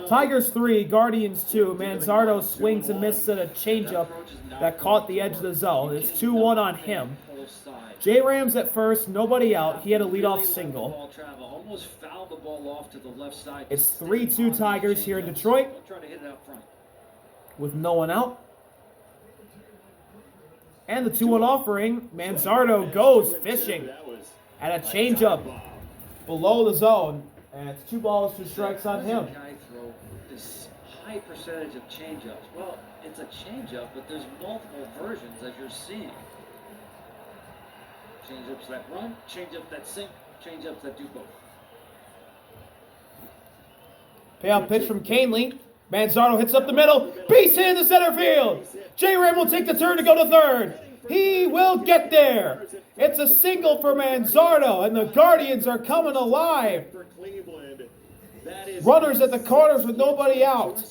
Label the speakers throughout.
Speaker 1: Tigers 3, Guardians 2. Manzardo swings and misses at a changeup that caught the edge of the zone. It's 2-1 on him. J-Rams at first, nobody out. He had a leadoff single. It's 3-2 Tigers here in Detroit with no one out. And the 2-1 offering, Manzardo goes fishing at a changeup below the zone. And it's 2 balls, 2 strikes on him.
Speaker 2: This high percentage of changeups. Well, it's a changeup, but there's multiple versions as you're seeing. Changeups that run, changeups that sink, changeups that do both.
Speaker 1: Payoff pitch from Canely. Manzardo hits up the middle. Base hit in the center field. J-Ram will take the turn to go to third. He will get there. It's a single for Manzardo, and the Guardians are coming alive. Runners at the corners with nobody out.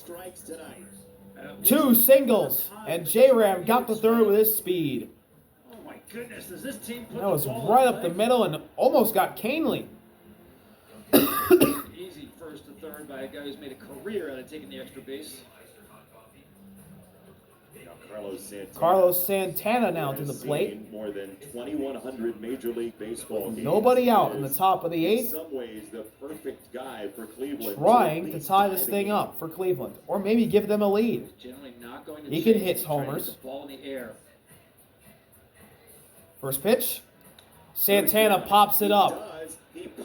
Speaker 1: 2 singles, and J-Ram got the third with his speed.
Speaker 2: Oh my goodness, does this team put
Speaker 1: that was right up the middle and almost got Canely.
Speaker 2: Easy first to third by a guy who's made a career out of taking the extra base.
Speaker 3: Carlos
Speaker 1: Santana now to the plate.
Speaker 3: More than 2,100 Major League Baseball games.
Speaker 1: Nobody out in the top of the 8th.
Speaker 3: In some ways, the perfect guy for Cleveland.
Speaker 1: Trying to tie this thing up for Cleveland, or maybe give them a lead. He can hit homers. First pitch. Santana pops it up.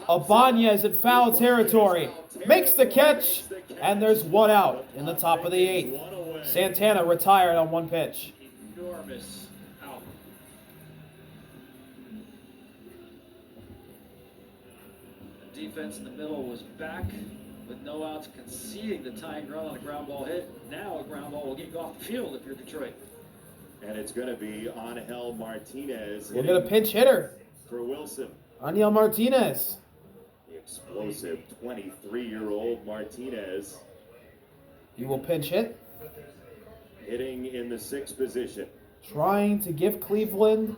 Speaker 1: Ibanez in foul territory. Makes the catch, and there's 1 out in the top of the 8th. Santana retired on 1 pitch.
Speaker 2: Enormous out. The defense in the middle was back with no outs, conceding the tying run on a ground ball hit. Now a ground ball will get you off the field if you're Detroit.
Speaker 3: And it's going to be Angel Martinez.
Speaker 1: We'll get a pinch hitter
Speaker 3: for Wilson.
Speaker 1: Angel Martinez.
Speaker 3: The explosive 23-year-old Martinez.
Speaker 1: You will pinch hit.
Speaker 3: Hitting in the 6th position.
Speaker 1: Trying to give Cleveland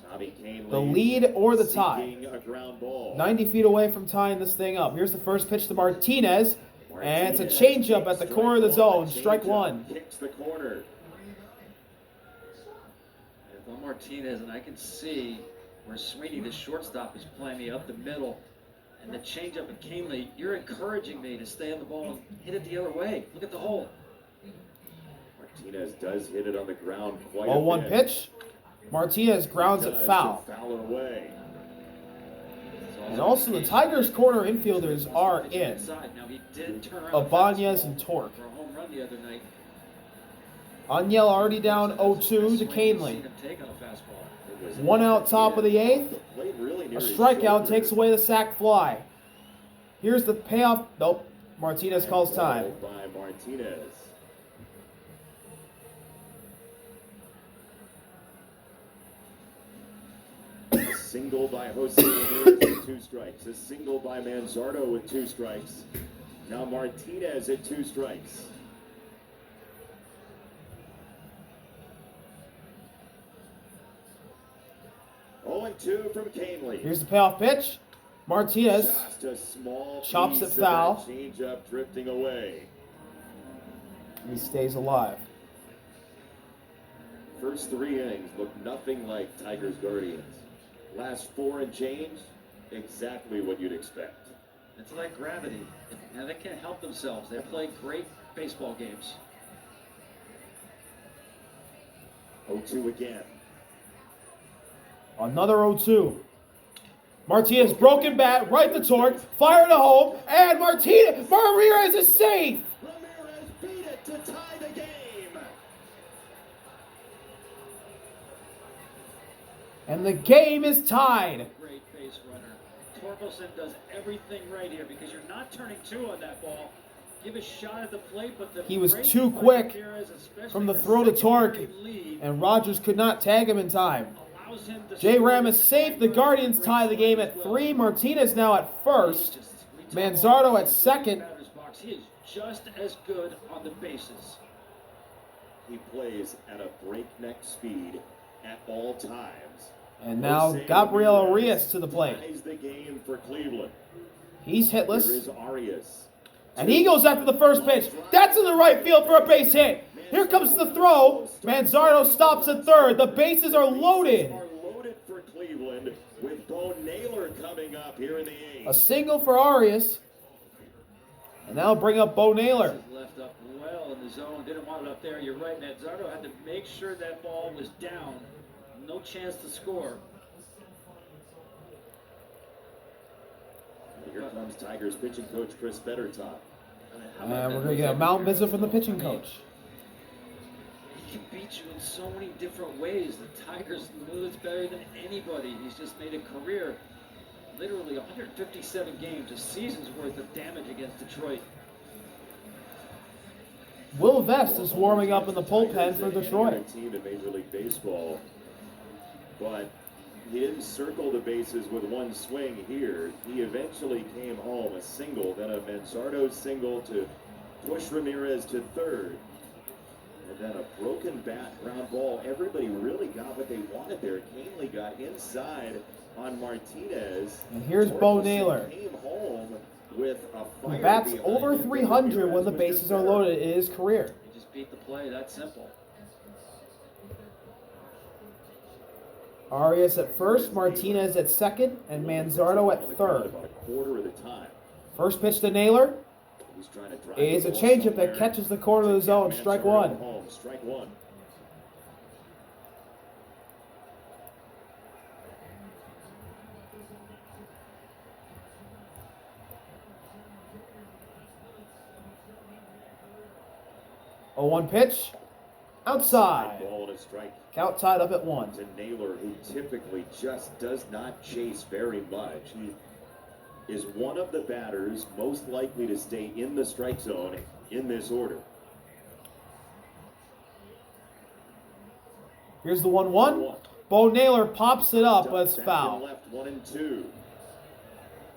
Speaker 3: Tommy Canely
Speaker 1: the lead or the tie.
Speaker 3: A ground ball.
Speaker 1: 90 feet away from tying this thing up. Here's the first pitch to Martinez. And it's a changeup at the corner of the zone. Strike 1.
Speaker 3: Kicks the corner.
Speaker 2: Well, Martinez, and I can see where Sweeney, the shortstop, is playing me up the middle. And the changeup at Canely, you're encouraging me to stay on the ball and hit it the other way. Look at the hole.
Speaker 3: Martinez does hit it on the ground quite
Speaker 1: a bit.
Speaker 3: 1
Speaker 1: pitch. Martinez grounds it foul.
Speaker 3: Foul away.
Speaker 1: And also the Tigers' corner infielders are in. Ibanez and Torque. Angel already down 0-2 to Canely. 1 out top of the 8th. A strikeout takes away the sac fly. Here's the payoff. Nope. Martinez calls time.
Speaker 3: By Martinez. A single by Jose Ramirez with 2 strikes. A single by Manzardo with 2 strikes. Now Martinez at 2 strikes. And 2 from Canely.
Speaker 1: Here's the payoff pitch. Martinez
Speaker 3: just a small
Speaker 1: chops it foul.
Speaker 3: Change up drifting away.
Speaker 1: He stays alive.
Speaker 3: First 3 innings look nothing like Tigers Guardians. Last 4 and change, exactly what you'd expect.
Speaker 2: It's like gravity. Now they can't help themselves. They play great baseball games.
Speaker 3: 0-2 again.
Speaker 1: Another 0-2. Martinez broken bat, right to Torque, fire to home, and Ramirez is safe.
Speaker 3: Ramirez beat it to tie the game.
Speaker 1: And the game is tied.
Speaker 2: Great base runner. Torkelson does everything right here because you're not turning 2 on that ball. Give a shot at the plate, but
Speaker 1: he was too quick from the throw to Torque, and Rogers could not tag him in time. J-Ram is safe. The Guardians tie the game at 3. Martinez now at first. Manzardo at second.
Speaker 2: He is just as good on the bases.
Speaker 3: He plays at a breakneck speed at all times.
Speaker 1: And now Gabriel Arias to the plate.
Speaker 3: Ties the game for Cleveland.
Speaker 1: He's hitless.
Speaker 3: Here is Arias.
Speaker 1: And he goes after the first pitch. That's in the right field for a base hit. Here comes the throw. Manzardo stops at third. The bases are loaded.
Speaker 3: Are loaded for Cleveland with Bo Naylor coming up here in the eighth.
Speaker 1: A single for Arias. And that'll bring up Bo Naylor.
Speaker 2: Left up well in the zone. Didn't want it up there. You're right, Manzardo had to make sure that ball was down. No chance to score.
Speaker 3: Here comes Tigers pitching coach Chris Bettertop.
Speaker 2: How
Speaker 1: And
Speaker 2: about
Speaker 1: we're
Speaker 2: that?
Speaker 1: going to get a mound visit from the pitching coach.
Speaker 2: He can beat you in so many different ways. The Tigers know this better than anybody. He's just made a career, literally 157 games, a season's worth of damage against Detroit.
Speaker 1: Will Vest is warming up in the bullpen for Detroit.
Speaker 3: Team in Major League Baseball, but he didn't circle the bases with one swing here. He eventually came home a single, then a Manzardo single to push Ramirez to third. And then a broken bat, ground ball. Everybody really got what they wanted there. Canely got inside on Martinez.
Speaker 1: And here's Bo Naylor.
Speaker 3: Came home with a
Speaker 1: He
Speaker 3: fire
Speaker 1: bats
Speaker 3: behind
Speaker 1: over
Speaker 3: him.
Speaker 1: 300 when the
Speaker 3: Ramirez
Speaker 1: bases
Speaker 3: was
Speaker 1: are
Speaker 3: just
Speaker 1: loaded in his career.
Speaker 2: He just beat the play, that simple.
Speaker 1: Arias at first, Martinez at second, and Manzardo at third.
Speaker 3: About a quarter of the time.
Speaker 1: First pitch to Naylor
Speaker 3: He's trying to drive
Speaker 1: is
Speaker 3: the
Speaker 1: a
Speaker 3: ball
Speaker 1: changeup
Speaker 3: somewhere.
Speaker 1: that catches the corner of the zone. Strike
Speaker 3: Manzardo
Speaker 1: one.
Speaker 3: home. Strike one.
Speaker 1: A 1 pitch. Outside.
Speaker 3: Ball and a strike
Speaker 1: Count tied up at 1.
Speaker 3: to Naylor, who typically just does not chase very much. He is one of the batters most likely to stay in the strike zone in this order.
Speaker 1: Here's the 1-1. Bo Naylor pops it up, but it's
Speaker 3: Back and
Speaker 1: foul.
Speaker 3: left, 1-2.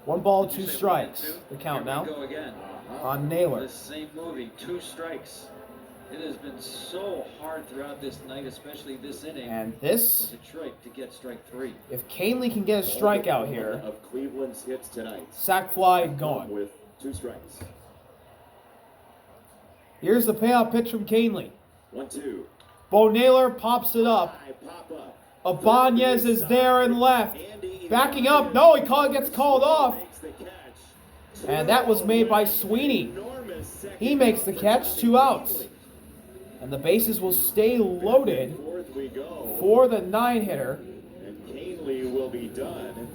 Speaker 1: 1 ball,
Speaker 2: Did you
Speaker 1: 2
Speaker 2: say
Speaker 1: strikes.
Speaker 2: 1-2?
Speaker 1: The count
Speaker 2: Here we
Speaker 1: now
Speaker 2: go again.
Speaker 1: on Naylor.
Speaker 2: The same movie, 2 strikes. It has been so hard throughout this night, especially this inning,
Speaker 1: And
Speaker 2: for
Speaker 1: this,
Speaker 2: Detroit to get strike 3.
Speaker 1: if Canely can get a strikeout here,
Speaker 3: Of Cleveland's hits tonight.
Speaker 1: sack fly gone.
Speaker 3: With 2 strikes.
Speaker 1: Here's the payoff pitch from Canely.
Speaker 3: 1-2.
Speaker 1: Bo Naylor pops it up.
Speaker 3: Pop up.
Speaker 1: Ibanez is there and left. Backing up. No, he gets called off.
Speaker 3: Makes the catch.
Speaker 1: And that was made by Sweeney.
Speaker 3: Enormous second
Speaker 1: He makes the catch, 2 outs. And the bases will stay loaded
Speaker 3: Fourth we go.
Speaker 1: for the 9-hitter.
Speaker 3: And Canely will be done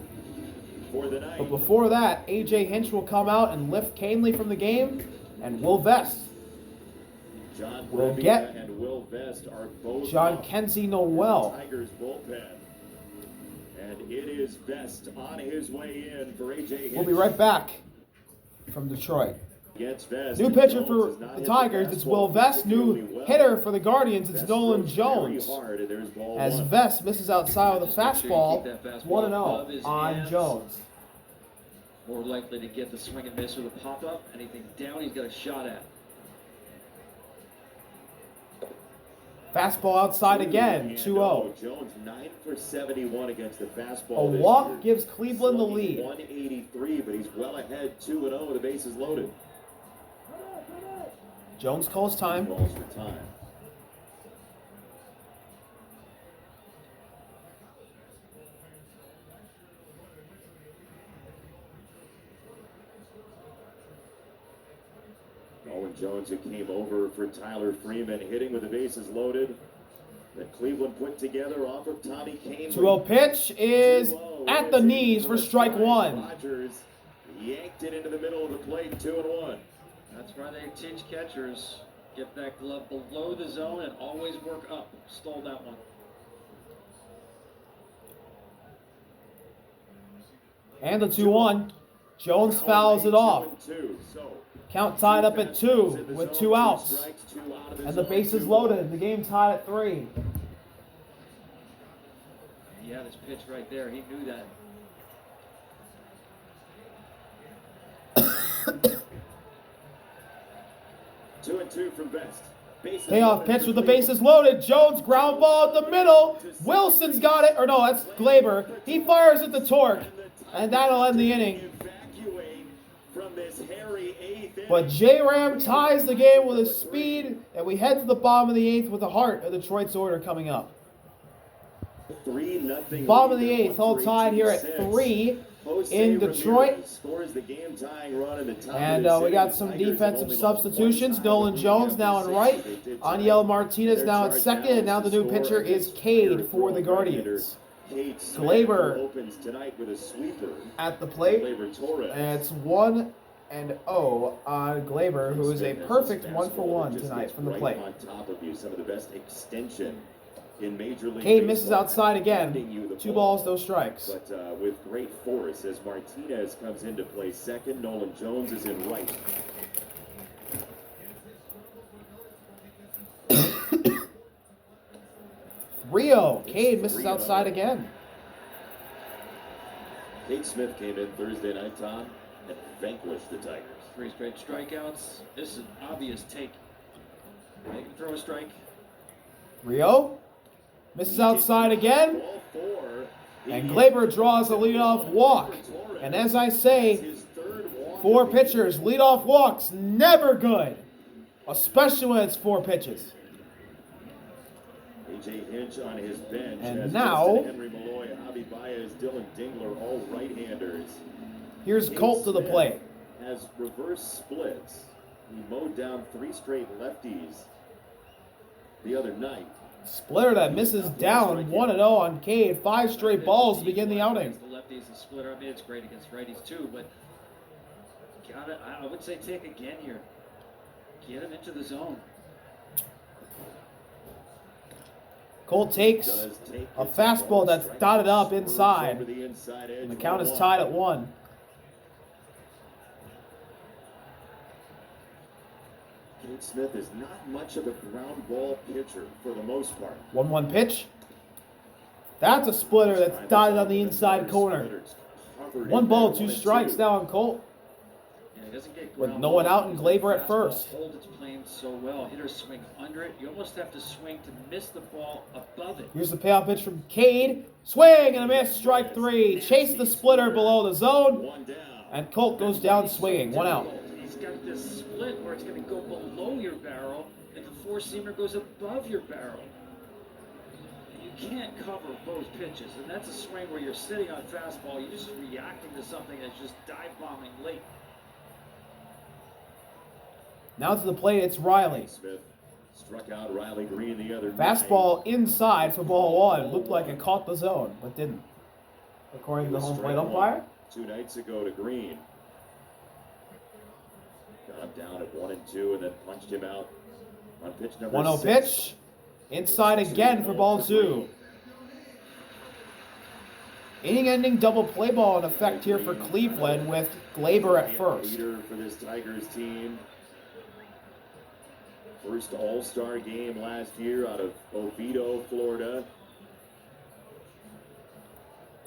Speaker 3: for the night.
Speaker 1: But before that, A.J. Hinch will come out and lift Canely from the game. And Will Vest,
Speaker 3: John
Speaker 1: will
Speaker 3: Brebbia
Speaker 1: get
Speaker 3: and Will Vest are both
Speaker 1: John
Speaker 3: up
Speaker 1: Kenzie
Speaker 3: in the
Speaker 1: Noel.
Speaker 3: Tigers bullpen. And it is Vest on his way in for A.J. Hinch.
Speaker 1: We'll be right back from Detroit.
Speaker 3: Against Vest.
Speaker 1: New pitcher
Speaker 3: Jones
Speaker 1: for
Speaker 3: has not
Speaker 1: the
Speaker 3: hit
Speaker 1: Tigers, it's Will
Speaker 3: fastball
Speaker 1: Vest. New
Speaker 3: particularly well.
Speaker 1: hitter for the Guardians, it's
Speaker 3: Vest
Speaker 1: Nolan
Speaker 3: throws
Speaker 1: Jones.
Speaker 3: very hard, and there's ball
Speaker 1: As
Speaker 3: one.
Speaker 1: Vest misses outside with a
Speaker 2: Just make sure you
Speaker 1: fastball,
Speaker 2: keep that fastball
Speaker 1: 1-0
Speaker 2: above his
Speaker 1: on
Speaker 2: hands.
Speaker 1: Jones.
Speaker 2: More likely to get the swing and miss or the pop-up. Anything down, he's got a shot at.
Speaker 1: Fastball outside again,
Speaker 3: And,
Speaker 1: 2-0.
Speaker 3: Jones 9 for 71 against the
Speaker 1: A
Speaker 3: fastball. this
Speaker 1: walk
Speaker 3: year.
Speaker 1: gives Cleveland the
Speaker 3: Slugging
Speaker 1: lead.
Speaker 3: 183, but he's well ahead 2-0 with the bases loaded.
Speaker 1: Jones calls time.
Speaker 3: Balls for time. Owen Jones, who came over for Tyler Freeman, hitting with the bases loaded. That Cleveland put together off of Tommy Canely.
Speaker 1: 2-0 pitch is
Speaker 3: 2-0.
Speaker 1: at the
Speaker 3: It's
Speaker 1: knees for strike 1.
Speaker 3: Rogers yanked it into the middle of the plate, 2-1.
Speaker 2: That's why they teach catchers. Get that glove below the zone and always work up. Stole that one.
Speaker 1: And the 2-1. Jones fouls it off.
Speaker 3: 2-2. So,
Speaker 1: Count tied up at 2 with 2 outs.
Speaker 3: strikes, 2 out of
Speaker 1: And the
Speaker 3: zone,
Speaker 1: bases
Speaker 3: 2-1.
Speaker 1: loaded. The game tied at 3.
Speaker 2: He had his pitch right there. He knew that.
Speaker 3: Two and two from Best. Bases
Speaker 1: Payoff
Speaker 3: loaded
Speaker 1: pitch
Speaker 3: for
Speaker 1: with the
Speaker 3: Cleveland.
Speaker 1: bases loaded. Jones ground ball at the middle. Wilson's got it. Or no, that's Glaber. He fires at the torque. And that'll end the inning.
Speaker 3: Evacuate from this very eighth inning.
Speaker 1: But J-Ram ties the game with his speed, and we head to the bottom of the eighth with the heart of Detroit's order coming up.
Speaker 3: 3-0
Speaker 1: Bottom of
Speaker 3: lead,
Speaker 1: the eighth, all tied here at 3
Speaker 3: Jose
Speaker 1: in Detroit.
Speaker 3: Ramirez scores the game-tying run in the top
Speaker 1: And
Speaker 3: of the
Speaker 1: we got
Speaker 3: sixth.
Speaker 1: some
Speaker 3: Tigers have
Speaker 1: defensive
Speaker 3: only lost
Speaker 1: substitutions.
Speaker 3: one
Speaker 1: Nolan
Speaker 3: time
Speaker 1: Jones
Speaker 3: in
Speaker 1: now
Speaker 3: the
Speaker 1: in right.
Speaker 3: season. They did tonight.
Speaker 1: Aniel Martinez
Speaker 3: Their
Speaker 1: now at
Speaker 3: charge
Speaker 1: second. And now the new
Speaker 3: is to
Speaker 1: pitcher
Speaker 3: score
Speaker 1: is
Speaker 3: against
Speaker 1: Cade
Speaker 3: Peter
Speaker 1: for the
Speaker 3: Thorne.
Speaker 1: Guardians.
Speaker 3: Cade Smith,
Speaker 1: Glaber
Speaker 3: who opens tonight with a sweeper.
Speaker 1: At the plate.
Speaker 3: Glaber Torres.
Speaker 1: And it's 1-0 on Glaber, who is a
Speaker 3: Smith has
Speaker 1: perfect
Speaker 3: this
Speaker 1: 1-for-1
Speaker 3: fastball that just
Speaker 1: tonight
Speaker 3: gets
Speaker 1: from the
Speaker 3: right
Speaker 1: plate.
Speaker 3: on top of you. Some of the best extension in Major League
Speaker 1: Cade misses
Speaker 3: Baseball.
Speaker 1: outside
Speaker 3: Handing
Speaker 1: again.
Speaker 3: you the
Speaker 1: 2
Speaker 3: ball.
Speaker 1: balls, no strikes.
Speaker 3: But with great force as Martinez comes into play second. Nolan Jones is in right.
Speaker 1: Rio. Cade misses outside again.
Speaker 3: Cade Smith came in Thursday night, Tom, and vanquished the Tigers.
Speaker 2: 3 straight strikeouts. This is an obvious take. Make him throw a strike.
Speaker 1: Rio misses outside again.
Speaker 3: Ball 4.
Speaker 1: And Glaber draws a leadoff walk. And as I say,
Speaker 3: His third walk
Speaker 1: 4
Speaker 3: of the year.
Speaker 1: pitchers, leadoff walks, never good. Especially when it's 4 pitches.
Speaker 3: A.J. Hinch on his bench.
Speaker 1: And
Speaker 3: has
Speaker 1: now-
Speaker 3: Justin Henry Malloy, Javi Baez, Dylan Dingler, all right-handers.
Speaker 1: Here's
Speaker 3: Cade
Speaker 1: Colt to the
Speaker 3: Smith
Speaker 1: plate.
Speaker 3: Has reverse splits. He mowed down 3 straight lefties the other night.
Speaker 1: Splitter that misses down 1-0 on Cade. 5 straight balls to begin the outing.
Speaker 2: The lefties and splitter. I mean, it's great against righties too, but I would say take again here. Get him into the zone.
Speaker 1: Colt takes
Speaker 3: Does take
Speaker 1: a
Speaker 3: it.
Speaker 1: fastball that's
Speaker 3: Strike
Speaker 1: dotted up
Speaker 3: spurs
Speaker 1: inside.
Speaker 3: over the inside edge.
Speaker 1: And the count is
Speaker 3: 1-1.
Speaker 1: tied at 1.
Speaker 3: Cade Smith is not much of a ground ball pitcher for the most part.
Speaker 1: 1-1 pitch. That's a splitter that's dotted on the inside corner. 1 ball, 2 strikes now on Colt.
Speaker 2: Yeah, he doesn't get
Speaker 1: With
Speaker 2: ground
Speaker 1: no one
Speaker 2: ball.
Speaker 1: out and Glaber at
Speaker 2: Fastball
Speaker 1: first.
Speaker 2: Hold its plane so well. Hitters swing under it. You almost have to swing to miss the ball above it.
Speaker 1: Here's the payoff pitch from Cade. Swing and a miss, strike 3. Chase the splitter below the zone.
Speaker 3: 1 down.
Speaker 1: And Colt goes down swinging. 1 out.
Speaker 2: He's got this split where it's going to go below your barrel, and the 4-seamer goes above your barrel. You can't cover both pitches, and that's a swing where you're sitting on fastball. You're just reacting to something that's just dive bombing late.
Speaker 1: Now to the plate, it's Riley.
Speaker 3: Smith struck out Riley Green the other
Speaker 1: Fastball inside for ball 1. Looked like it caught the zone, but didn't. According to the home plate umpire.
Speaker 3: 2 nights ago to Green. Got him down at 1 and 2 and then punched him out on pitch number
Speaker 1: 1-0
Speaker 3: 6.
Speaker 1: pitch. Inside again for ball 2. Inning-ending double play ball in effect here for Cleveland with Glaber at first.
Speaker 3: Leader for this Tigers team. First All-Star game last year out of Oviedo, Florida.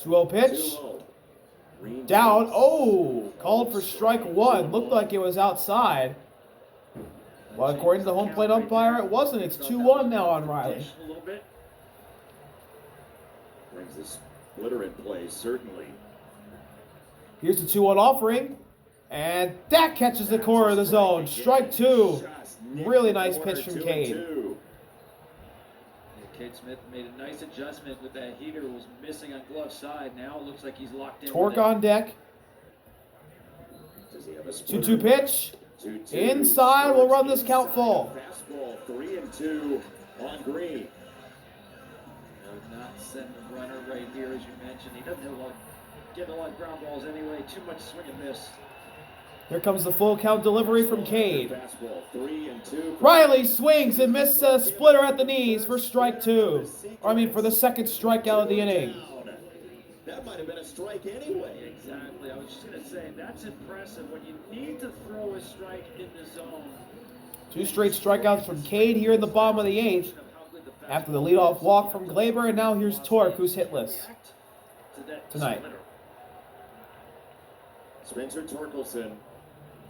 Speaker 1: 2-0 pitch.
Speaker 3: 2-0. Green
Speaker 1: Down.
Speaker 3: takes
Speaker 1: Oh! Called for strike 1. Looked like it was outside. Well, according to the home plate umpire, it wasn't. It's 2-1 now on Riley.
Speaker 2: A little bit.
Speaker 3: Brings the splitter in play, certainly.
Speaker 1: Here's the 2-1 offering. And that catches the corner of the zone. Strike 2.
Speaker 3: Just nicked
Speaker 1: Really
Speaker 3: the
Speaker 1: nice
Speaker 3: corner,
Speaker 1: pitch from
Speaker 3: 2-2.
Speaker 1: Cade.
Speaker 2: Yeah, Cade Smith made a nice adjustment with that heater. Was missing on glove side. Now it looks like he's locked in.
Speaker 1: Torque
Speaker 2: with it.
Speaker 1: on deck.
Speaker 3: Does he have a
Speaker 1: 2-2 pitch.
Speaker 3: 2-2.
Speaker 1: Inside, we'll run this count
Speaker 3: Inside.
Speaker 1: full.
Speaker 3: Fastball 3-2 on Green.
Speaker 2: No, not send the runner right here, as you mentioned. He doesn't get a lot of ground balls anyway. Too much swing and miss.
Speaker 1: Here comes the full count delivery from Cade.
Speaker 3: Fastball 3-2.
Speaker 1: Riley swings and misses a splitter at the knees for strike 2. For the second strikeout of the inning.
Speaker 3: That might have been a strike anyway.
Speaker 2: Exactly. I was just going to say, that's impressive. When you need to throw a strike in the zone.
Speaker 1: 2 straight strikeouts from Cade here in the bottom of the 8th. After the leadoff walk from Glaber, and now here's Torque, who's hitless tonight.
Speaker 3: Spencer Torkelson.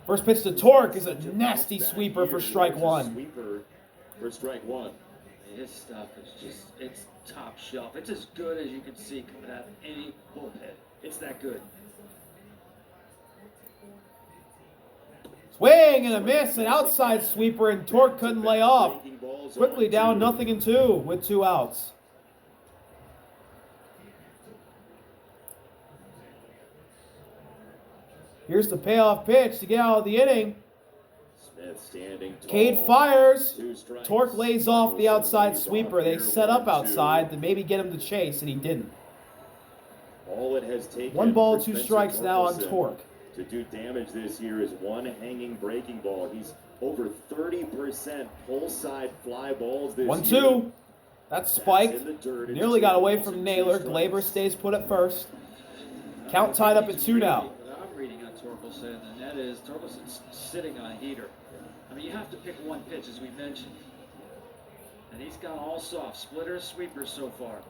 Speaker 1: First pitch to Torque is a nasty sweeper for strike 1.
Speaker 3: Sweeper for strike 1.
Speaker 2: His stuff is just, it's top shelf. It's as good as you can see coming out of any bullpen. It's that good.
Speaker 1: swing and a miss, an outside sweeper, and Torque couldn't lay off. Quickly down 0-2 with 2 outs. Here's the payoff pitch to get out of the inning.
Speaker 3: Smith standing tall.
Speaker 1: Cade fires.
Speaker 3: 2 strikes.
Speaker 1: Torque lays off the outside sweeper. They set up outside to maybe get him to chase, and he didn't.
Speaker 3: All it has taken
Speaker 1: 1 ball,
Speaker 3: for
Speaker 1: 2
Speaker 3: Spencer
Speaker 1: strikes now on
Speaker 3: Torkelson
Speaker 1: Torque.
Speaker 3: to do damage this year is 1 hanging breaking ball. He's over 30% pull side fly balls this
Speaker 1: 1-2.
Speaker 3: year.
Speaker 1: That's spiked.
Speaker 3: in the dirt. It's
Speaker 1: Nearly got
Speaker 3: 2
Speaker 1: away
Speaker 3: balls
Speaker 1: from
Speaker 3: and 2
Speaker 1: Naylor.
Speaker 3: strikes.
Speaker 1: Glaber stays put at first. Count tied up at 2 now.
Speaker 2: What I'm reading on Torkelson, and that is Torkelson's sitting on a heater. I mean, you have to pick one pitch, as we mentioned. And he's gone all soft, splitters, sweepers so far.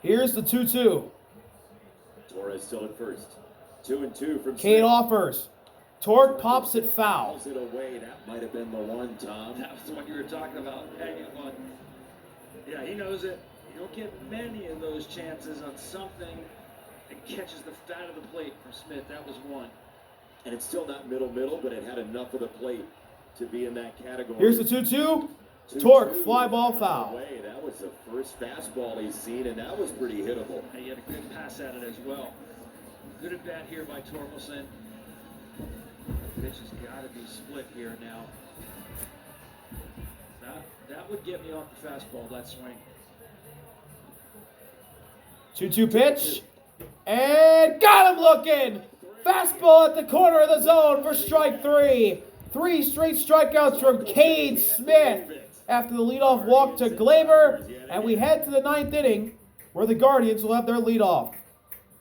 Speaker 1: Here's the 2-2.
Speaker 3: Torres still at first. 2-2 from
Speaker 1: Cade
Speaker 3: Smith.
Speaker 1: offers. Torque pops it foul.
Speaker 3: Fouls it away. That might have been the one, Tom.
Speaker 2: That was the one you were talking about, hanging on. Yeah, he knows it. You don't get many of those chances on something that catches the fat of the plate from Smith. That was one.
Speaker 3: And it's still not middle, but it had enough of the plate to be in that category.
Speaker 1: Here's the 2-2.
Speaker 3: 2-2.
Speaker 1: Torque, fly ball foul.
Speaker 3: Away. That was the first fastball he's seen, and that was pretty hittable.
Speaker 2: And he had a good pass at it as well. Good at bat here by Torkelson. The pitch has got to be split here now. That would get me off the fastball, that swing.
Speaker 1: 2-2 pitch. And got him looking. Fastball at the corner of the zone for strike 3. 3 straight strikeouts from Cade Smith after the leadoff walk to Glaber. And we head to the 9th inning where the Guardians will have their leadoff.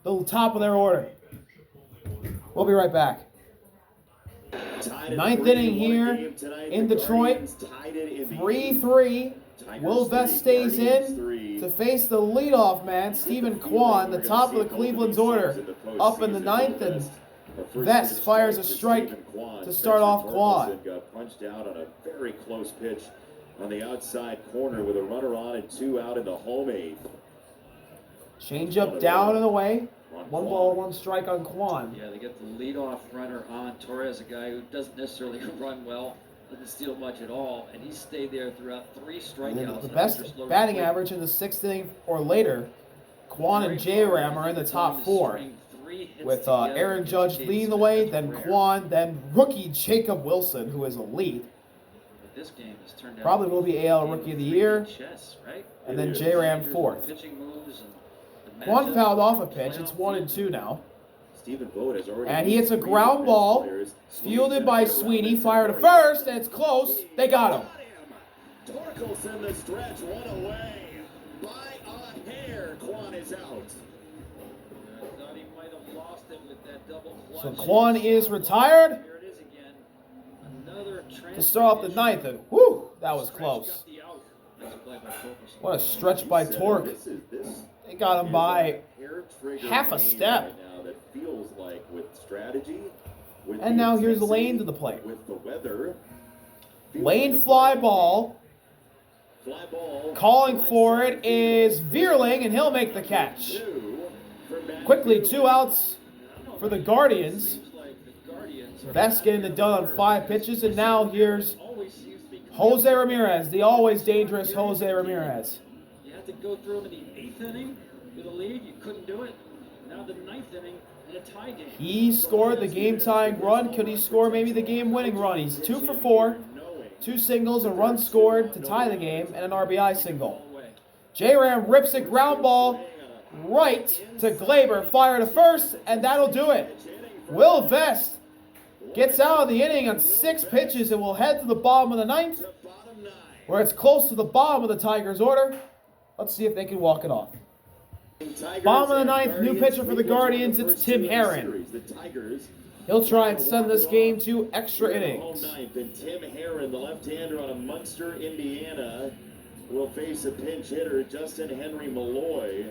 Speaker 1: The top of their order. We'll be right back.
Speaker 3: Tied at
Speaker 1: 9th
Speaker 3: 3,
Speaker 1: inning
Speaker 3: one
Speaker 1: here
Speaker 3: game tonight.
Speaker 1: in
Speaker 3: The
Speaker 1: Detroit.
Speaker 3: Guardians tied it in the
Speaker 1: 3-3.
Speaker 3: Tigers
Speaker 1: Will
Speaker 3: 3,
Speaker 1: Vest stays
Speaker 3: Guardians
Speaker 1: in
Speaker 3: 3.
Speaker 1: to face the leadoff man, Stephen Kwan, the top of the Cleveland's order, up in the 9th, and Vest fires a strike to start off Kwan.
Speaker 3: Got punched out on a very close pitch on the outside corner with a runner on and 2 out in the home 8th.
Speaker 1: Changeup down and away.
Speaker 3: On
Speaker 1: 1
Speaker 3: Kwan.
Speaker 1: ball, 1 strike on Kwan.
Speaker 2: Yeah, they get the leadoff runner on. Torres, a guy who doesn't necessarily run well, doesn't steal much at all, and he stayed there throughout 3
Speaker 1: And
Speaker 2: strikeouts.
Speaker 1: then the
Speaker 2: That
Speaker 1: best
Speaker 2: was slow
Speaker 1: batting
Speaker 2: plate.
Speaker 1: average in the 6th inning or later, Kwan and J-Ram are in the top 4, with Aaron Judge leading the way, then Kwan, then rookie Jacob Wilson, who is elite,
Speaker 2: This game has turned out
Speaker 1: probably will be AL Rookie of the Year,
Speaker 2: chess, right?
Speaker 1: and then J-Ram 4th.
Speaker 2: Pitching moves and the
Speaker 1: Kwan
Speaker 2: matchup,
Speaker 1: fouled off a pitch.
Speaker 2: playoff
Speaker 1: It's 1-2 now.
Speaker 3: Stephen Vogt has already
Speaker 1: And he hits a
Speaker 3: beat
Speaker 1: ground
Speaker 3: defense
Speaker 1: ball,
Speaker 3: players.
Speaker 1: fielded by Sweeney, fired to first, and it's close. They got him.
Speaker 3: Torkelson the stretch, 1 away. By a hair, Kwan is out.
Speaker 2: I thought he might have lost it with that double clutch.
Speaker 1: So Kwan is retired
Speaker 2: Here it is again. Another
Speaker 1: to start off the 9th, and whew, that was close. What a stretch by Torque. They got him by half a step.
Speaker 3: Right now that feels like with strategy. With
Speaker 1: And
Speaker 3: the
Speaker 1: now here's
Speaker 3: intensity,
Speaker 1: Lane to the plate.
Speaker 3: With the weather.
Speaker 1: Lane fly ball.
Speaker 3: Fly ball.
Speaker 1: Calling for it is Vierling, and he'll make the catch.
Speaker 3: 2 for Matt
Speaker 1: Quickly,
Speaker 3: Field.
Speaker 1: 2 outs for the Guardians. Vest getting it done on 5 pitches, and now here's Jose Ramirez, the always dangerous Jose Ramirez.
Speaker 2: You had to go through him in the 8th inning with a lead. You couldn't do it. Now the 9th inning in a tie game.
Speaker 1: He scored the game-tying run. Could he score maybe the game-winning run? He's 2 for 4, 2 singles, a run scored to tie the game, and an RBI single. J-Ram rips a ground ball right to Glaber, fire to first, and that'll do it. Will Vest gets out of the inning on 6 pitches and will head to the bottom of the 9th, where it's close to the bottom of the Tigers' order. Let's see if they can walk it off. Bottom of the 9th, new pitcher for the Guardians, it's Tim Herron. He'll try and send this game to extra innings.
Speaker 3: And Tim Herron, the left-hander out of Munster, Indiana, will face a pinch hitter, Justin Henry Malloy,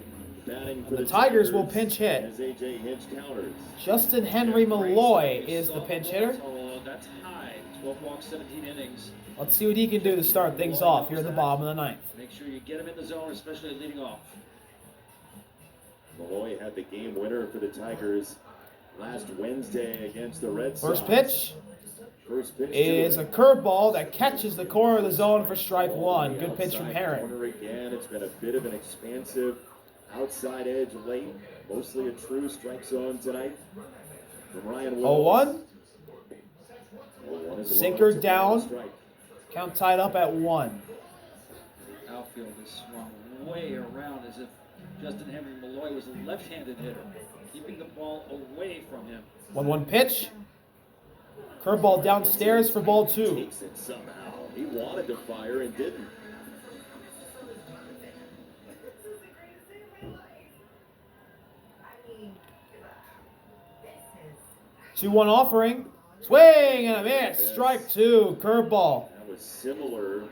Speaker 3: batting for
Speaker 1: The Tigers will pinch hit.
Speaker 3: as AJ Hinch counters.
Speaker 1: Justin Henry Malloy is the pinch hitter.
Speaker 2: Oh, that's high. 12 walks, 17 innings.
Speaker 1: Let's see what he can do to start things off here at the bottom of the 9th.
Speaker 2: Make sure you get him in the zone, especially leading off.
Speaker 3: Malloy had the game winner for the Tigers last Wednesday against the Red Sox.
Speaker 1: First pitch
Speaker 3: First pitch
Speaker 1: is
Speaker 3: to
Speaker 1: a
Speaker 3: it.
Speaker 1: curveball that catches the corner of the zone for strike one. Good pitch from
Speaker 3: Outside
Speaker 1: Herron.
Speaker 3: corner again. It's been a bit of an expansive outside edge late. Mostly a true strike zone tonight from Ryan Wills.
Speaker 1: 0-1.
Speaker 3: 0-1 is a
Speaker 1: Sinker
Speaker 3: ball.
Speaker 1: down.
Speaker 3: Strike.
Speaker 1: Count tied up at 1.
Speaker 2: Outfield is swung way around as if Justin Henry Malloy was a left-handed hitter, keeping the ball away from him.
Speaker 1: 1-1 pitch. Curveball downstairs for ball 2.
Speaker 3: Takes it somehow. He wanted to fire and didn't.
Speaker 1: Two 2-1 offering. Swing and a miss. Strike 2. Curveball.
Speaker 3: That was similar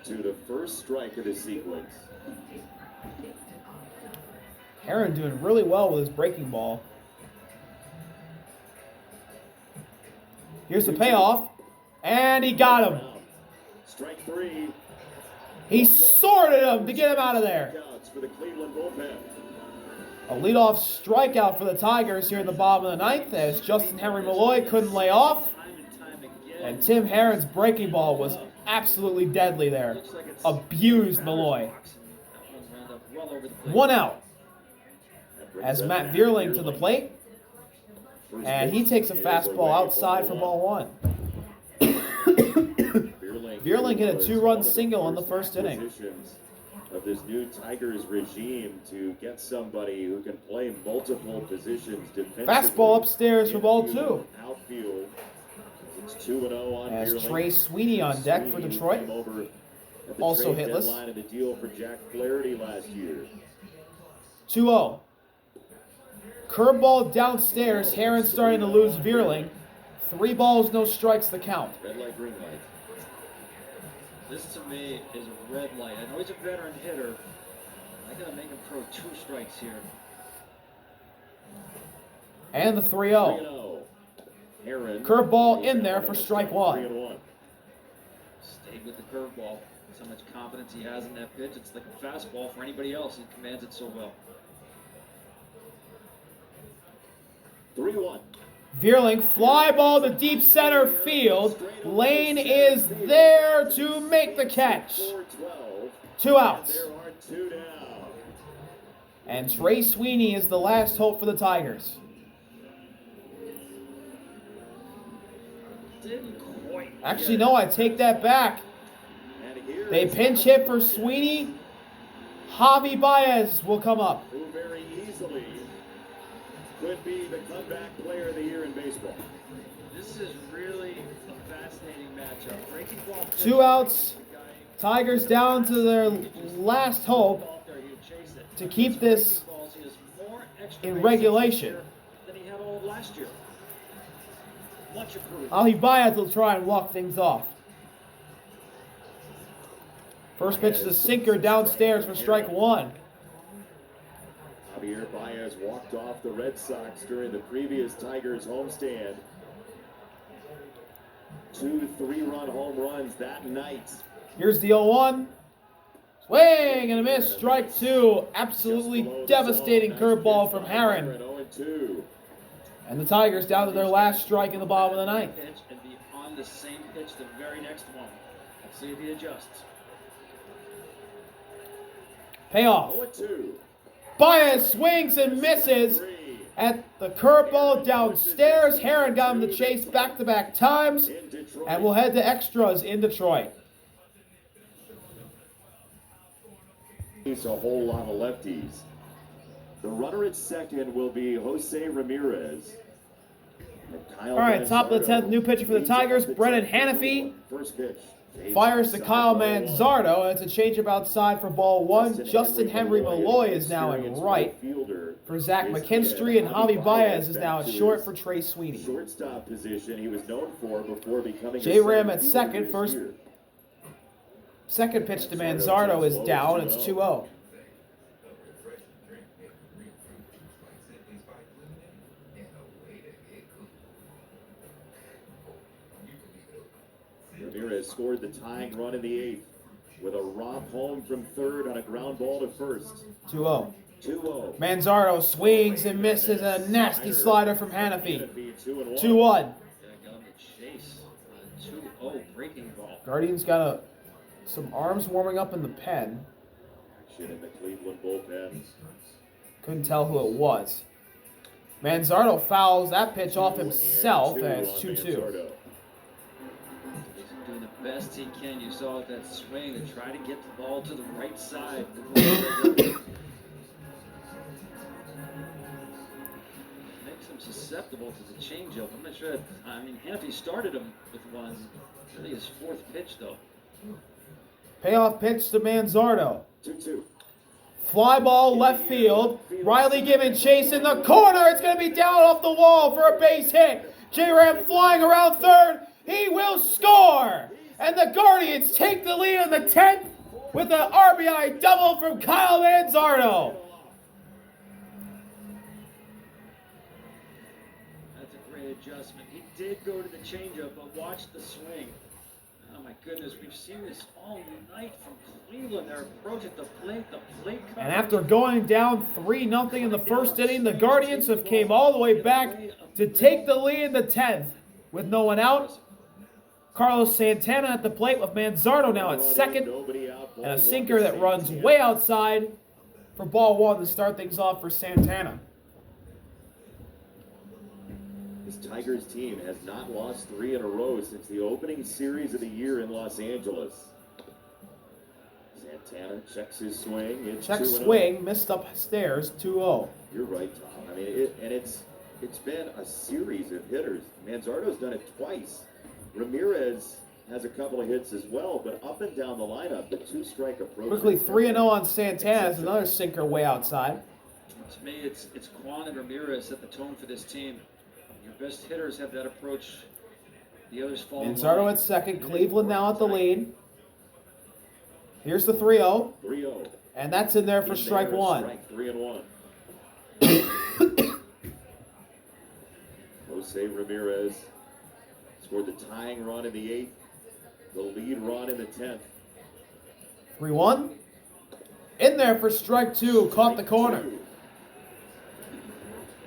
Speaker 3: to the first strike of the sequence.
Speaker 1: Herron doing really well with his breaking ball. Here's the payoff. And he got him.
Speaker 3: Strike 3.
Speaker 1: He sorted him to get him out of there.
Speaker 3: Counts for the Cleveland bullpen.
Speaker 1: A leadoff strikeout for the Tigers here in the bottom of the ninth as Justin Henry Malloy couldn't lay off.
Speaker 2: Time and time again.
Speaker 1: And Tim Herron's breaking ball was absolutely deadly there.
Speaker 2: Looks like it's
Speaker 1: Abused Malloy.
Speaker 2: That one wound up well over the plate.
Speaker 1: 1 out
Speaker 3: That brings
Speaker 1: as
Speaker 3: up
Speaker 1: Matt Vierling to the plate.
Speaker 3: First
Speaker 1: And he
Speaker 3: pitch
Speaker 1: takes a
Speaker 3: is
Speaker 1: fastball
Speaker 3: away,
Speaker 1: outside for ball 1. Vierling hit a
Speaker 3: was
Speaker 1: 2-run
Speaker 3: one of the
Speaker 1: single in the first inning.
Speaker 3: acquisitions of this new Tigers regime to get somebody who can play multiple positions defensively.
Speaker 1: Fastball upstairs for ball 2.
Speaker 3: Infield, outfield. It's 2-0 on
Speaker 1: As
Speaker 3: Vierling.
Speaker 1: Trey Sweeney on deck for
Speaker 3: Sweeney
Speaker 1: Detroit.
Speaker 3: came over at the
Speaker 1: Also
Speaker 3: trade
Speaker 1: hitless.
Speaker 3: deadline of the deal for Jack Flaherty last year.
Speaker 1: 2-0. Curveball downstairs. Herron starting to lose Vierling. 3 balls, no strikes the count.
Speaker 3: Red light, green light.
Speaker 2: This to me is a red light. I know he's a veteran hitter. I gotta make him throw 2 strikes here.
Speaker 1: And the 3-0.
Speaker 3: 3-0. Herron.
Speaker 1: Curveball in there for strike 1.
Speaker 3: 3-1.
Speaker 2: Stayed with the curveball. That's how much confidence he has in that pitch. It's like a fastball for anybody else. He commands it so well.
Speaker 3: 3-1.
Speaker 1: Vierling, fly ball to deep center field. Lane is there to make the catch.
Speaker 3: 4-12.
Speaker 1: 2 outs.
Speaker 3: There are 2 down.
Speaker 1: And Trey Sweeney is the last hope for the Tigers.
Speaker 2: Didn't quite.
Speaker 1: Actually, no, I take that back.
Speaker 3: And here
Speaker 1: They
Speaker 3: is
Speaker 1: pinch hit for Sweeney. Javi Baez will come up.
Speaker 3: who very easily could be the comeback player of the year in baseball.
Speaker 2: This is really a fascinating matchup. Breaking ball.
Speaker 1: 2 outs. Tigers down to their last hope to keep this in regulation.
Speaker 2: Than he had all of last year. Much improved.
Speaker 1: Javi Baez will try and walk things off. First pitch to sinker downstairs for strike 1.
Speaker 3: Javier Baez walked off the Red Sox during the previous Tigers homestand. 2 3-run home runs that night.
Speaker 1: Here's the 0-1. Swing and a miss. Strike 2. Absolutely
Speaker 3: Just below the
Speaker 1: devastating
Speaker 3: zone. Nice
Speaker 1: curveball
Speaker 3: pitch
Speaker 1: from
Speaker 3: by
Speaker 1: Herron.
Speaker 3: Herron, 0-2.
Speaker 1: And the Tigers down to their last strike in the bottom of the ninth.
Speaker 2: Pitch and be on the same pitch the very next one. Let's see if he adjusts.
Speaker 1: Payoff.
Speaker 3: 0-2.
Speaker 1: Baez swings and misses
Speaker 3: 3
Speaker 1: at the curveball downstairs. Herron got him to chase back-to-back times.
Speaker 3: in Detroit.
Speaker 1: And we'll head to extras in Detroit.
Speaker 3: Face a whole lot of lefties. The runner at second will be Jose Ramirez. And Kyle
Speaker 1: All right, top of the 10th,
Speaker 3: Manzardo
Speaker 1: new pitcher for the
Speaker 3: leads off
Speaker 1: Tigers,
Speaker 3: the
Speaker 1: Brennan
Speaker 3: 10th.
Speaker 1: Hanafy.
Speaker 3: First pitch.
Speaker 1: Fires to Kyle Manzardo, and it's a changeup outside for ball 1. Justin Henry Malloy is now in right for Zach McKinstry, and Javi Baez is now at short for Trey Sweeney.
Speaker 3: Shortstop position he was known for before becoming
Speaker 1: J.
Speaker 3: a
Speaker 1: Ram
Speaker 3: center
Speaker 1: at
Speaker 3: fielder
Speaker 1: second,
Speaker 3: this
Speaker 1: first-
Speaker 3: year.
Speaker 1: Second pitch to Manzardo is down. It's 2-0.
Speaker 3: Ramirez scored the tying run in the 8th with a romp home from third on a ground ball to first.
Speaker 1: 2-0.
Speaker 3: 2-0.
Speaker 1: Manzardo swings and misses a nasty slider from Hannafy.
Speaker 3: 2-1.
Speaker 1: 2-1.
Speaker 2: Yeah, got him to chase. 2-0 breaking ball.
Speaker 1: Guardians got some arms warming up in the pen.
Speaker 3: Action in the Cleveland bullpen.
Speaker 1: Couldn't tell who it was. Manzardo fouls that pitch off himself, and it's 2-2.
Speaker 2: He's doing the best he can. You saw that swing to try to get the ball to the right side. Makes him susceptible to the changeup. I'm not sure. I mean, Hannafy started him with one. Really his fourth pitch, though.
Speaker 1: Payoff pitch to Manzardo.
Speaker 3: 2-2.
Speaker 1: Fly ball left field. Riley giving chase in the corner. It's going to be down off the wall for a base hit. J-Ram flying around third. He will score. And the Guardians take the lead in the 10th with an RBI double from Kyle Manzardo.
Speaker 2: That's a great adjustment. He did go to the changeup, but watch the swing. Oh my goodness, we've seen this all night from Cleveland. Their approach at the plate coverage.
Speaker 1: And after going down 3-0 in the first inning, the Guardians have came all the way back to take the lead in the 10th. With no one out, Carlos Santana at the plate with Manzardo now at second. And a sinker that runs way outside for ball one to start things off for Santana.
Speaker 3: This Tigers team has not lost 3 in a row since the opening series of the year in Los Angeles. Santana checks his swing. It's
Speaker 1: Check
Speaker 3: 2-0.
Speaker 1: swing, missed upstairs, 2-0.
Speaker 3: You're right, Tom. I mean, it's been a series of hitters. Manzardo's done it twice. Ramirez has a couple of hits as well, but up and down the lineup, the two-strike approach.
Speaker 1: Quickly 3-0 on Santana is another sinker way outside.
Speaker 2: To me, it's Quan and Ramirez set the tone for this team. Your best hitters have that approach. The others fall in
Speaker 1: Manzardo
Speaker 2: line.
Speaker 1: at second, Cleveland now at the lead. Here's the 3-0,
Speaker 3: 3-0.
Speaker 1: and that's in there for strike one.
Speaker 3: Strike 3-1. Jose Ramirez scored the tying run in the 8th, the lead run in the 10th.
Speaker 1: 3-1. In there for strike two, caught the corner.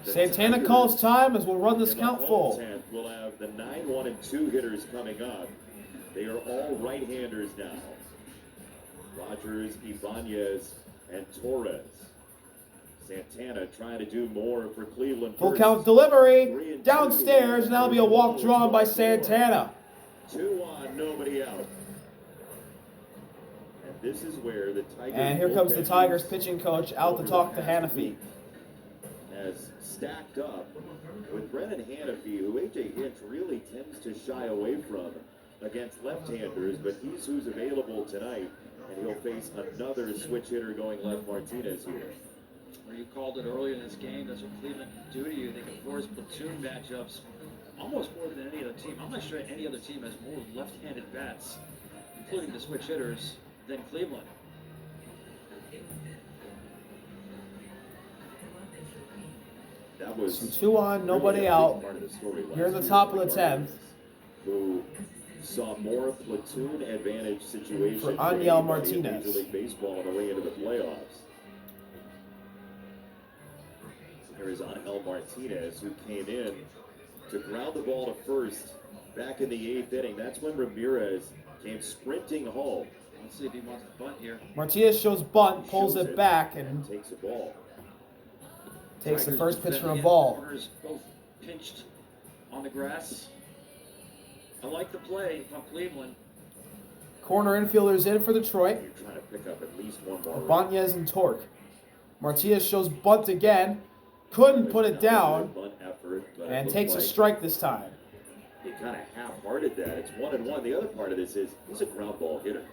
Speaker 1: Santana calls time as we'll run this count full.
Speaker 3: 10th, we'll have the 9-1 and 2 hitters coming up. They are all right-handers now. Rogers, Ibanez, and Torres. Santana trying to do more for Cleveland.
Speaker 1: Full
Speaker 3: first.
Speaker 1: count delivery downstairs, and that'll be a walk drawn by Santana.
Speaker 3: 2 on, nobody out. And this is where the Tigers.
Speaker 1: And here comes the Tigers pitching coach out to talk to Hannafy.
Speaker 3: Has stacked up with Brennan Hannafy, who A.J. Hinch really tends to shy away from against left-handers, but he's who's available tonight, and he'll face another switch hitter going left, Martinez here.
Speaker 2: Where you called it earlier in this game, that's what Cleveland can do to you. They can force platoon matchups almost more than any other team. I'm not sure any other team has more left-handed bats, including the switch hitters, than Cleveland.
Speaker 3: That was
Speaker 1: So 2 on, nobody
Speaker 3: really a big
Speaker 1: out.
Speaker 3: part of the story
Speaker 1: Here in the
Speaker 3: last
Speaker 1: top
Speaker 3: year
Speaker 1: of the
Speaker 3: for
Speaker 1: 10th.
Speaker 3: Who saw more platoon advantage situations
Speaker 1: For
Speaker 3: than
Speaker 1: Aniel
Speaker 3: anybody in
Speaker 1: Martinez.
Speaker 3: Major League Baseball on the way into the playoffs. There is Aniel Martinez, who came in to ground the ball to first back in the 8th inning. That's when Ramirez came sprinting home.
Speaker 2: Let's see if he wants to bunt here.
Speaker 1: Martinez shows bunt, pulls
Speaker 3: Shows
Speaker 1: it back, and
Speaker 3: and takes a ball.
Speaker 1: takes the
Speaker 2: Tigers
Speaker 1: first pitch
Speaker 2: defending
Speaker 1: from a ball.
Speaker 2: corners both pinched on the grass. I like the play from Cleveland.
Speaker 1: Corner infielders in for Detroit.
Speaker 3: You're trying to pick up at least one more run.
Speaker 1: Ibanez and Torque. Martinez shows bunt again. Couldn't put it down,
Speaker 3: Bunt effort, but it
Speaker 1: and
Speaker 3: looked
Speaker 1: takes a
Speaker 3: like
Speaker 1: strike this time.
Speaker 3: He kind of half-hearted that. It's 1-1. The other part of this is he's a ground ball hitter.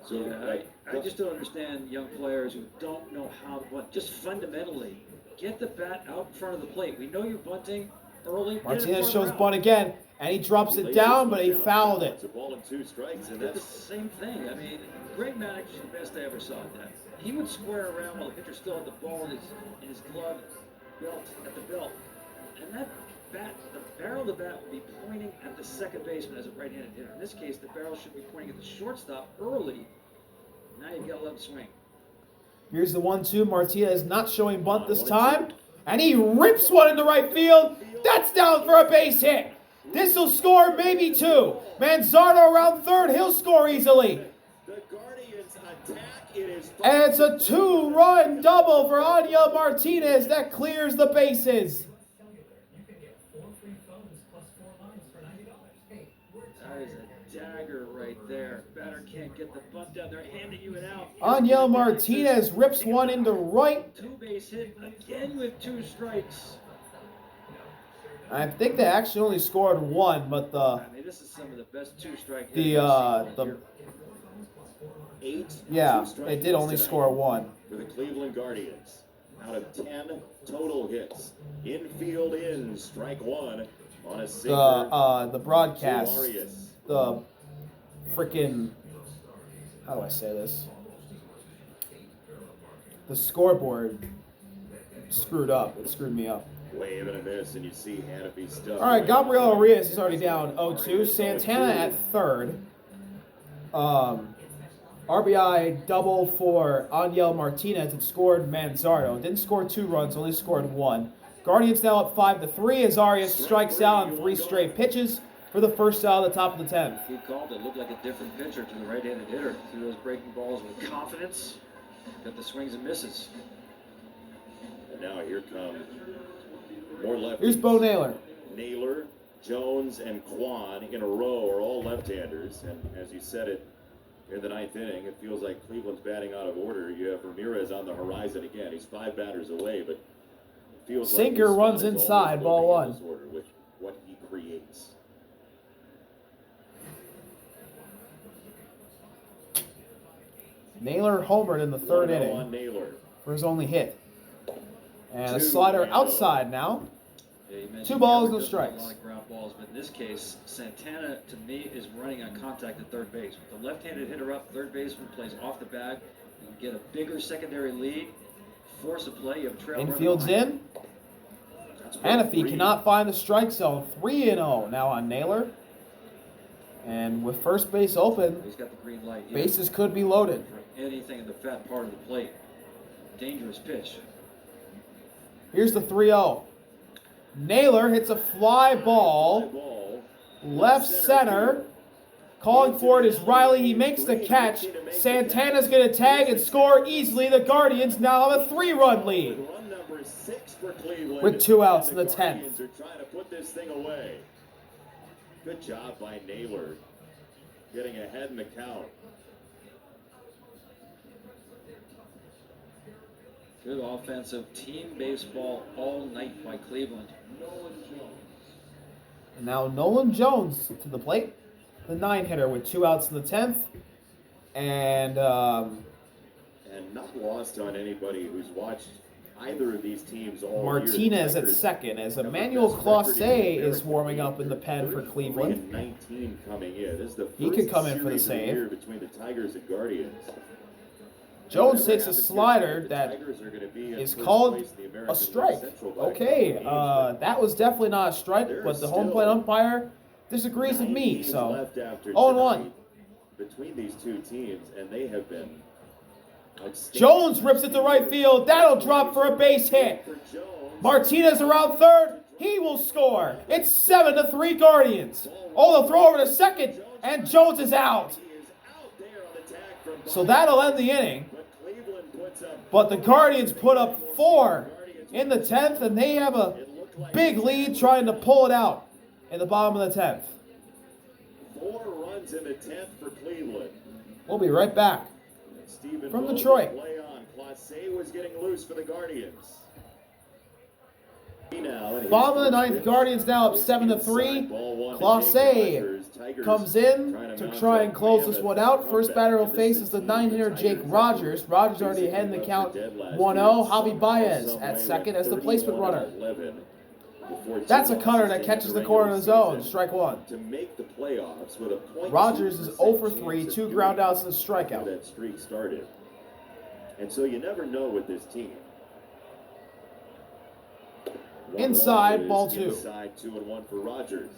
Speaker 3: So
Speaker 2: Yeah, I just don't understand young players who don't know how to bunt. Just fundamentally, get the bat out in front of the plate. We know you're bunting early. get it in
Speaker 1: Martinez
Speaker 2: front of
Speaker 1: shows
Speaker 2: the round.
Speaker 1: bunt again, and he drops
Speaker 3: he
Speaker 1: it
Speaker 3: lays
Speaker 1: down,
Speaker 3: this
Speaker 1: but he
Speaker 3: one down.
Speaker 1: fouled
Speaker 3: It's
Speaker 1: it.
Speaker 3: a ball and 2 strikes, and
Speaker 2: Did the
Speaker 3: that's
Speaker 2: same thing. I mean, Greg Maddox is the best I ever saw at that. He would square around while the pitcher still had the ball in his glove belt at the belt, and that bat, the barrel of the bat would be pointing at the second baseman as a right-handed hitter. In this case, the barrel should be pointing at the shortstop early. Now you've got to let him swing.
Speaker 1: Here's the 1-2. Martinez not showing bunt this time. And he rips one into right field. That's down for a base hit. This will score maybe 2. Manzardo around third. He'll score easily.
Speaker 3: The Guardians attack. It is
Speaker 1: And it's a 2-run double for Aniel Martinez that clears the bases.
Speaker 2: That is a dagger right there. Batter can't get the bunt down there, handing you it out.
Speaker 1: Aniel Martinez rips one into right.
Speaker 2: 2-base hit again with 2 strikes.
Speaker 1: I think they actually only scored 1, but
Speaker 2: I mean, this is some of the best 2-strike hits.
Speaker 1: Yeah, they did only score 1.
Speaker 3: For the Cleveland Guardians, out of 10 total hits, infield in, strike 1 on a single.
Speaker 1: The broadcast,
Speaker 3: Arias.
Speaker 1: the freaking, how do I say this? The scoreboard screwed up. It screwed me up.
Speaker 3: Wave and a miss, and you see Hannafy stuff.
Speaker 1: All right, Gabriel Arias is already down 0-2. Santana at third. RBI double for Aniel Martinez. It scored Manzardo. Didn't score 2 runs, only scored 1. Guardians now up 5-3 as Arias strikes out on 3 straight pitches for the first out of the top of the 10th.
Speaker 2: He called it. Looked like a different pitcher to the right-handed hitter. Threw those breaking balls with confidence. Got the swings and misses.
Speaker 3: And now here come more lefties.
Speaker 1: Here's Bo Naylor.
Speaker 3: Naylor, Jones, and Kwan in a row are all left-handers. And as you said it, in the 9th inning, it feels like Cleveland's batting out of order. You have Ramirez on the horizon again. He's 5 batters away, but it feels
Speaker 1: Sinker
Speaker 3: like
Speaker 1: runs inside, ball 1.
Speaker 3: With what he creates.
Speaker 1: Naylor homered in the 3rd
Speaker 3: 1-0
Speaker 1: inning
Speaker 3: on Naylor.
Speaker 1: for his only hit. And a
Speaker 3: 2
Speaker 1: slider
Speaker 3: now.
Speaker 1: outside now.
Speaker 2: Yeah, you mentioned
Speaker 1: 2 balls, no
Speaker 2: Everett doesn't
Speaker 1: strikes.
Speaker 2: have a lot of ground balls, but in this case, Santana, to me, is running on contact at third base. With the left-handed hitter up, third baseman plays off the bag. You can get a bigger secondary lead, force a play, you have a trail runner
Speaker 1: Infield's
Speaker 2: behind.
Speaker 1: in.
Speaker 3: That's ball
Speaker 1: Hannafy
Speaker 3: 3.
Speaker 1: cannot find the strike zone. 3-0 now on Naylor. And with first base open,
Speaker 2: He's got the green light. Yeah.
Speaker 1: bases could be loaded.
Speaker 2: For anything in the fat part of the plate. Dangerous pitch.
Speaker 1: Here's the 3-0. Naylor hits a fly ball,
Speaker 3: Ball.
Speaker 1: left center. Calling for it is Riley. He makes the catch. Santana's going to tag and score easily. The Guardians now have a 3-run lead.
Speaker 3: Run number 6 for Cleveland.
Speaker 1: With 2 outs
Speaker 3: And
Speaker 1: in the 10th.
Speaker 3: Guardians are trying to put this thing away. Good job by Naylor, getting ahead in the count.
Speaker 2: Good offensive team baseball all night by Cleveland.
Speaker 1: And now Nolan Jones to the plate. The 9-hitter with 2 outs in the 10th. And
Speaker 3: And not lost on anybody who's watched either of these teams all year.
Speaker 1: Martinez
Speaker 3: The
Speaker 1: at
Speaker 3: Tigers
Speaker 1: second as
Speaker 3: have the
Speaker 1: Emmanuel
Speaker 3: best record in
Speaker 1: Clase is
Speaker 3: American
Speaker 1: warming
Speaker 3: League.
Speaker 1: up in the pen for
Speaker 3: 33
Speaker 1: Cleveland.
Speaker 3: and 19 coming in. This is the
Speaker 1: He
Speaker 3: first
Speaker 1: could come in for the
Speaker 3: series of
Speaker 1: save.
Speaker 3: year between the Tigers and Guardians.
Speaker 1: Jones
Speaker 3: Whatever
Speaker 1: hits a
Speaker 3: happens here
Speaker 1: slider
Speaker 3: tonight, the
Speaker 1: that
Speaker 3: Tigers are gonna be in
Speaker 1: is
Speaker 3: first
Speaker 1: called
Speaker 3: place in the American
Speaker 1: a
Speaker 3: League
Speaker 1: strike.
Speaker 3: Central by
Speaker 1: Okay,
Speaker 3: 12 games.
Speaker 1: that was definitely not a strike,
Speaker 3: There
Speaker 1: but
Speaker 3: is
Speaker 1: the home
Speaker 3: still
Speaker 1: plate umpire disagrees with
Speaker 3: 9
Speaker 1: me,
Speaker 3: games
Speaker 1: so
Speaker 3: left after
Speaker 1: 0-1.
Speaker 3: tonight between these two teams, and they have been outstanding.
Speaker 1: Jones rips it to right field. That'll drop for a base hit.
Speaker 3: For Jones.
Speaker 1: Martinez around third. He will score. It's 7-3 Guardians. Oh, they'll throw over to second, and Jones is out.
Speaker 3: He is out there on the tag from
Speaker 1: So
Speaker 3: Boston,
Speaker 1: that'll end the inning.
Speaker 3: but Cleveland puts up
Speaker 1: But the Guardians put up 4 in the 10th, and they have a
Speaker 3: it looked like
Speaker 1: big lead trying to pull it out in the bottom of the 10th.
Speaker 3: 4 runs in the 10th for Cleveland.
Speaker 1: We'll be right back.
Speaker 3: And Stephen
Speaker 1: From
Speaker 3: Moe
Speaker 1: Detroit.
Speaker 3: will play on. Clase was getting loose for the Guardians.
Speaker 1: Bottom of the 9th, Guardians now up 7-3. Clase comes in to try and close this one out. First batter will face is the 9-hitter Jake Rogers. Rogers already ahead in the count 1-0. Javi Baez at second as the placement runner. That's a cutter that catches the corner of the zone. Strike 1.
Speaker 3: To make the playoffs with a
Speaker 1: Rogers is 0 for 3,
Speaker 3: chance
Speaker 1: 2
Speaker 3: of
Speaker 1: ground
Speaker 3: doing
Speaker 1: outs and a
Speaker 3: it
Speaker 1: strikeout.
Speaker 3: before that streak started. And so you never know with this team. 1-1
Speaker 1: Inside,
Speaker 3: is
Speaker 1: ball 2.
Speaker 3: Inside 2-1 for Rogers.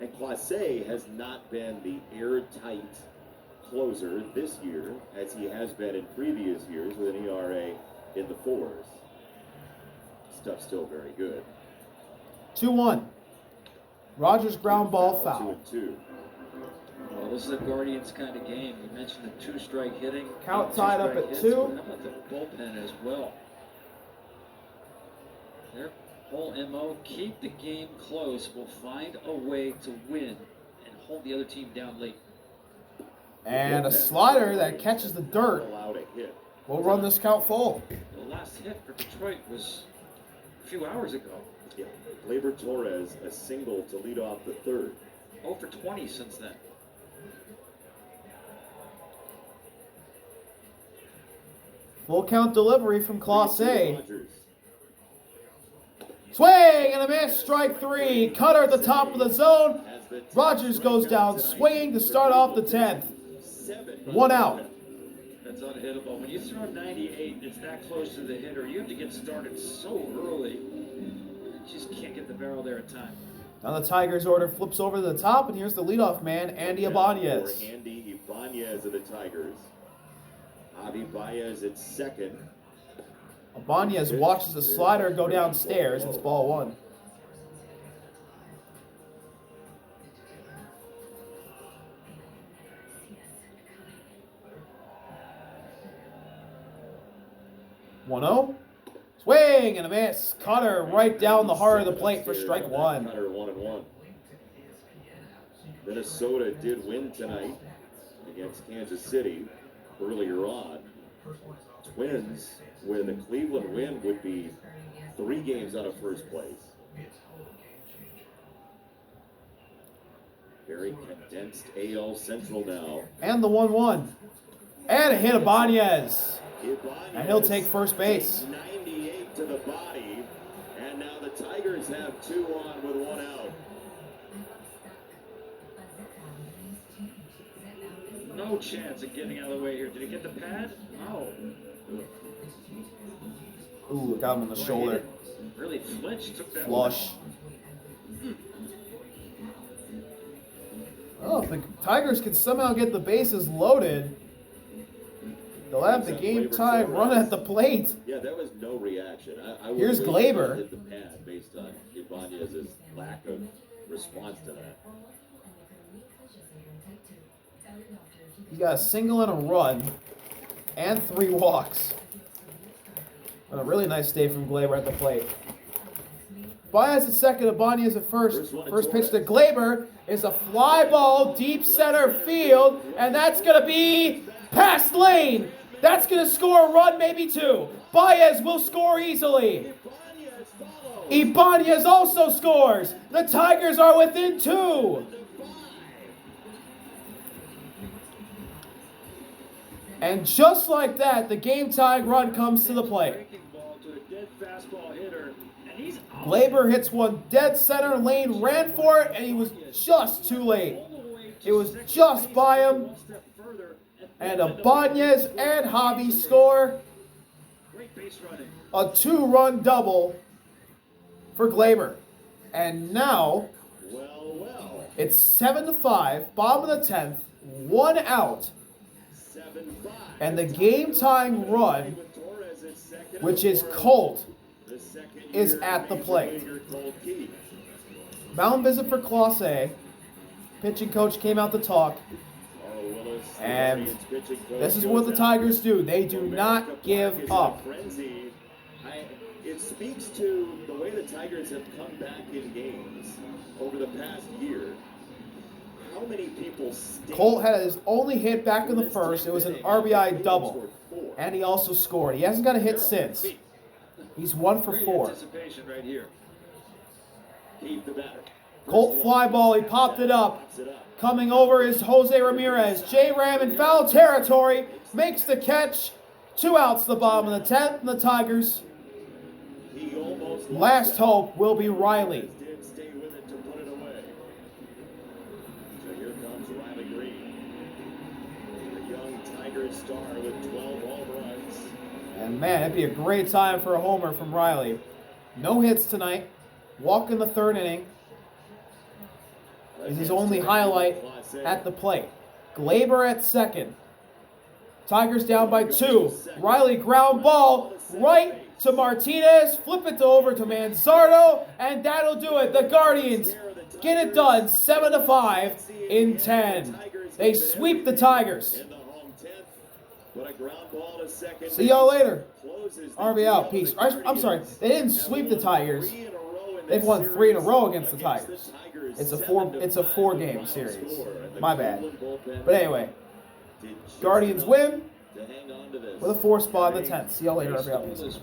Speaker 3: And Clase has not been the airtight closer this year as he has been in previous years with an ERA in the 4s. Stuff's still very good.
Speaker 1: 2-1. Rogers ground ball foul.
Speaker 3: 2-2.
Speaker 2: Well, this is a Guardians kind of game. You mentioned the 2-strike hitting.
Speaker 1: Count tied up at
Speaker 2: Two-strike hits,
Speaker 1: 2.
Speaker 2: but how about the bullpen as well? Their whole MO, keep the game close. We'll find a way to win and hold the other team down late.
Speaker 1: And a slider that catches the dirt.
Speaker 3: Allowed a hit.
Speaker 1: We'll run this count full.
Speaker 2: The last hit for Detroit was a few hours ago.
Speaker 3: Yeah. Gleyber Torres a single to lead off the 3rd.
Speaker 2: 0 for 20 since then.
Speaker 1: Full count delivery from Clase.
Speaker 3: Rogers.
Speaker 1: Swing and a miss. Strike 3. Cutter at the top of the zone.
Speaker 3: Has the top
Speaker 1: Rogers goes down swinging to start off the 10th.
Speaker 3: 7.
Speaker 1: 1 out.
Speaker 2: That's unhittable. When you throw 98, it's that close to the hitter. You have to get started so early. You just can't get the barrel there in time.
Speaker 1: Now the Tigers order flips over to the top, and here's the leadoff man, Andy Ibanez.
Speaker 3: For Andy Ibanez of the Tigers. Javi Baez at second.
Speaker 1: Ibanez watches the slider go downstairs. It's ball 1. One-0. Swing and a miss. Cutter right down the heart of the plate for strike 1.
Speaker 3: Cutter 1-1. Minnesota did win tonight against Kansas City earlier on. Twins with a Cleveland win would be 3 games out of first place. Very condensed AL Central now.
Speaker 1: And the 1-1. And a hit Ibanez.
Speaker 3: Ibanez
Speaker 1: And he'll take first base.
Speaker 3: 98 to the body. And now the Tigers have 2 on with 1 out.
Speaker 2: No chance of getting out of the way here. Did he get the pad? No.
Speaker 1: Ooh, got him on the shoulder.
Speaker 2: Really flinched, took that
Speaker 1: Flush. Oh, if the Tigers can somehow get the bases loaded, they'll have the game-time run at the plate.
Speaker 3: Yeah, that was no reaction. I would
Speaker 1: Here's
Speaker 3: have
Speaker 1: Gleyber.
Speaker 3: hit the pad based on Ibanez's lack of response to that.
Speaker 1: He got a single and a run, and 3 walks. And a really nice day from Gleyber at the plate. Baez at second, Ibanez at first. First pitch to Gleyber is a fly ball deep center field, and that's going to be past lane. That's going to score a run, maybe 2. Baez will score easily. Ibanez also scores. The Tigers are within 2. And just like that, the game-tying run comes to the plate.
Speaker 2: breaking ball to a dead fastball hitter, and he's out
Speaker 1: Gleyber hits one dead center lane, ran for it, and he was just too late.
Speaker 2: all the way to
Speaker 1: It was
Speaker 2: second
Speaker 1: just
Speaker 2: base,
Speaker 1: by him.
Speaker 2: one step further,
Speaker 1: And Ibanez and Javi score
Speaker 2: Great base running.
Speaker 1: a 2-run double for Gleyber. And now
Speaker 3: Well.
Speaker 1: it's 7-5, bottom of the 10th, 1 out.
Speaker 3: 7-5.
Speaker 1: And the game-tying run,
Speaker 3: With Torres at second
Speaker 1: which
Speaker 3: and
Speaker 1: is
Speaker 3: fourth.
Speaker 1: Colt,
Speaker 3: The second
Speaker 1: is
Speaker 3: year
Speaker 1: at the
Speaker 3: major
Speaker 1: plate.
Speaker 3: leaguer Colt Keith.
Speaker 1: mound visit for Clase. Pitching coach came out to talk.
Speaker 3: Carl Willis, the
Speaker 1: And
Speaker 3: Guardians pitching coach,
Speaker 1: This is
Speaker 3: goes
Speaker 1: what the
Speaker 3: out.
Speaker 1: Tigers do. They do
Speaker 3: America
Speaker 1: not
Speaker 3: Park is
Speaker 1: give
Speaker 3: in
Speaker 1: up.
Speaker 3: a frenzy. It speaks to the way the Tigers have come back in games over the past year. How many people stayed
Speaker 1: Colt had his only hit back in the first. It was an RBI double.
Speaker 3: Scored 4.
Speaker 1: And he also scored. He hasn't got a hit since. He's 1 for
Speaker 2: Great
Speaker 1: 4.
Speaker 2: anticipation right here.
Speaker 3: Keith the batter.
Speaker 1: Colt fly ball. He popped it up.
Speaker 3: Pops it up.
Speaker 1: Coming over is Jose Ramirez. J-Ram in foul territory. Makes the catch. 2 outs the bottom of the 10th. And the Tigers,
Speaker 3: He almost
Speaker 1: last hope will be Riley.
Speaker 3: did stay with it to put it away. So here comes Riley Green. The young Tigers star with 12 home runs.
Speaker 1: And man, it'd be a great time for a homer from Riley. No hits tonight. Walk in the 3rd inning is his only highlight at the plate. Glaber at second. Tigers down by 2. Riley ground ball right to Martinez. Flip it over to Manzardo, and that'll do it. The Guardians get it done 7-5 in 10. They sweep the Tigers. See y'all later. RB out. Peace. I'm sorry. They didn't sweep the Tigers. They've won 3 in a row against the Tigers. It's a 4-game series. My bad. But anyway, Guardians win with a 4 spot in the 10th. See y'all later, RB out. Peace.